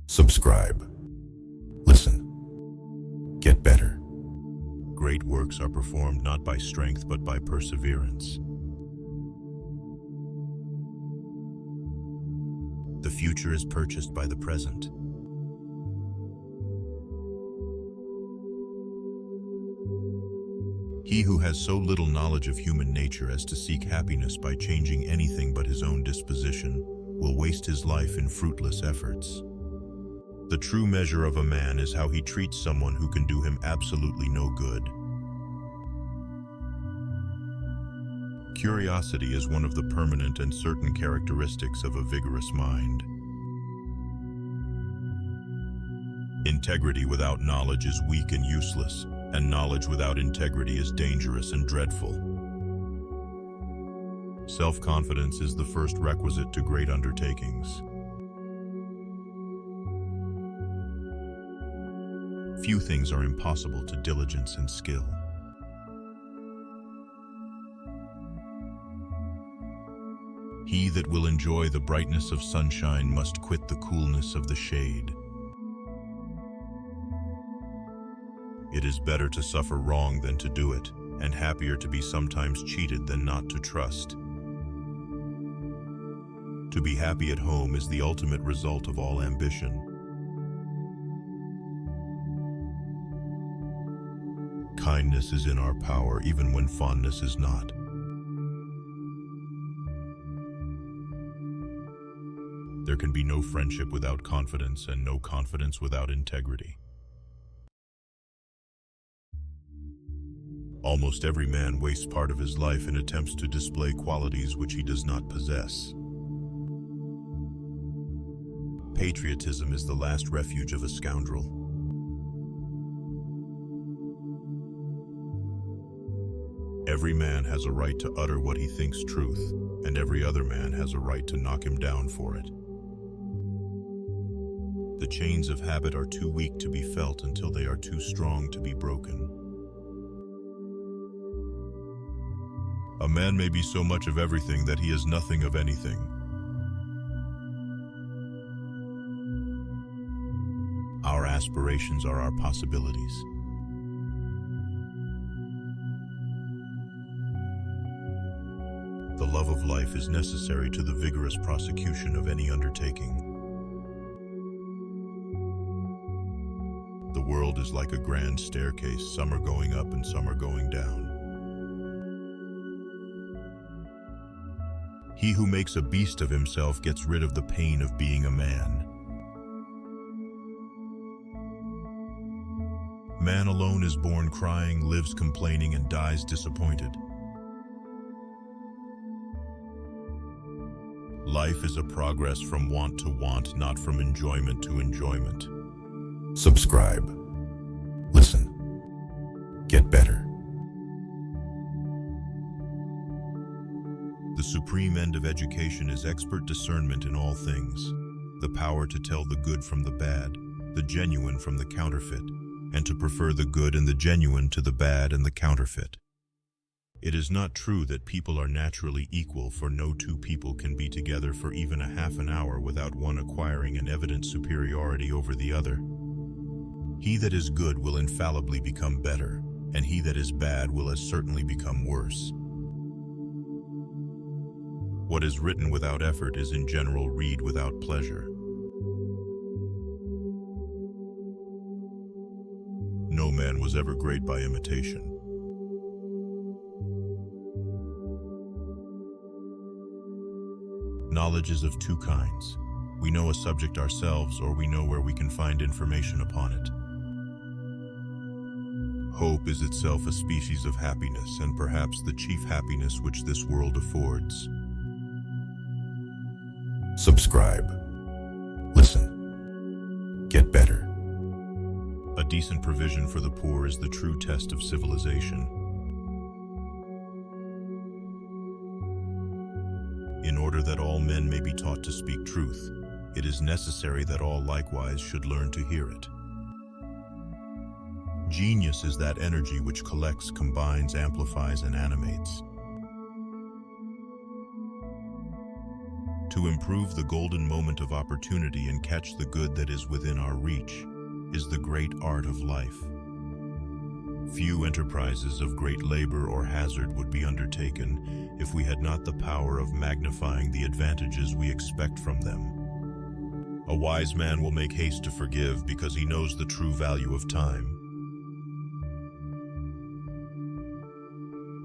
Subscribe. Listen. Get better. Great works are performed not by strength but by perseverance. The future is purchased by the present. He who has so little knowledge of human nature as to seek happiness by changing anything but his own disposition will waste his life in fruitless efforts. The true measure of a man is how he treats someone who can do him absolutely no good. Curiosity is one of the permanent and certain characteristics of a vigorous mind. Integrity without knowledge is weak and useless, and knowledge without integrity is dangerous and dreadful. Self-confidence is the first requisite to great undertakings. Few things are impossible to diligence and skill. He that will enjoy the brightness of sunshine must quit the coolness of the shade. It is better to suffer wrong than to do it, and happier to be sometimes cheated than not to trust. To be happy at home is the ultimate result of all ambition. Kindness is in our power even when fondness is not. There can be no friendship without confidence and no confidence without integrity. Almost every man wastes part of his life in attempts to display qualities which he does not possess. Patriotism is the last refuge of a scoundrel. Every man has a right to utter what he thinks truth, and every other man has a right to knock him down for it. The chains of habit are too weak to be felt until they are too strong to be broken. A man may be so much of everything that he is nothing of anything. Our aspirations are our possibilities. The love of life is necessary to the vigorous prosecution of any undertaking. The world is like a grand staircase, some are going up and some are going down. He who makes a beast of himself gets rid of the pain of being a man. Man alone is born crying, lives complaining, and dies disappointed. Life is a progress from want to want, not from enjoyment to enjoyment. Subscribe. Listen. Get better. The supreme end of education is expert discernment in all things, the power to tell the good from the bad, the genuine from the counterfeit, and to prefer the good and the genuine to the bad and the counterfeit. It is not true that people are naturally equal, for no two people can be together for even a half an hour without one acquiring an evident superiority over the other. He that is good will infallibly become better, and he that is bad will as certainly become worse. What is written without effort is in general read without pleasure. No man was ever great by imitation. Knowledge is of two kinds. We know a subject ourselves, or we know where we can find information upon it. Hope is itself a species of happiness, and perhaps the chief happiness which this world affords. Subscribe. Listen. Get better. A decent provision for the poor is the true test of civilization. In order that all men may be taught to speak truth, it is necessary that all likewise should learn to hear it. Genius is that energy which collects, combines, amplifies, and animates. To improve the golden moment of opportunity and catch the good that is within our reach is the great art of life. Few enterprises of great labor or hazard would be undertaken if we had not the power of magnifying the advantages we expect from them. A wise man will make haste to forgive because he knows the true value of time.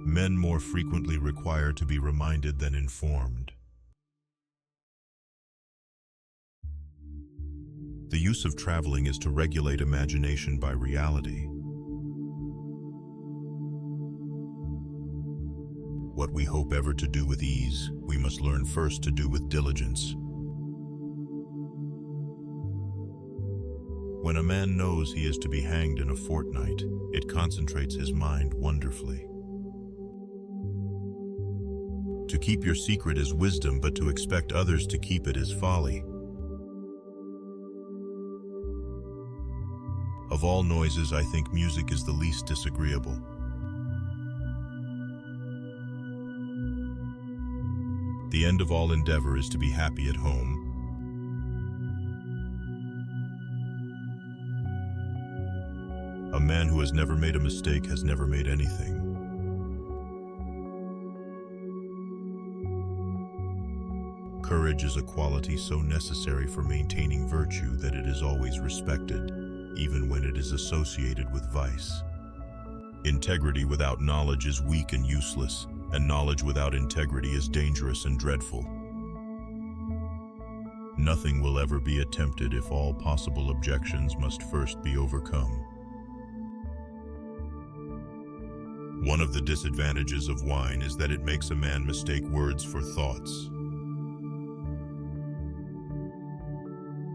Men more frequently require to be reminded than informed. The use of traveling is to regulate imagination by reality. What we hope ever to do with ease, we must learn first to do with diligence. When a man knows he is to be hanged in a fortnight, it concentrates his mind wonderfully. To keep your secret is wisdom, but to expect others to keep it is folly. Of all noises, I think music is the least disagreeable. The end of all endeavor is to be happy at home. A man who has never made a mistake has never made anything. Courage is a quality so necessary for maintaining virtue that it is always respected, even when it is associated with vice. Integrity without knowledge is weak and useless, and knowledge without integrity is dangerous and dreadful. Nothing will ever be attempted if all possible objections must first be overcome. One of the disadvantages of wine is that it makes a man mistake words for thoughts.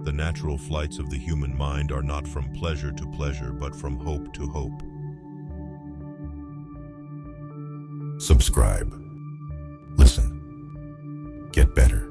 The natural flights of the human mind are not from pleasure to pleasure, but from hope to hope. Subscribe. Listen. Get better.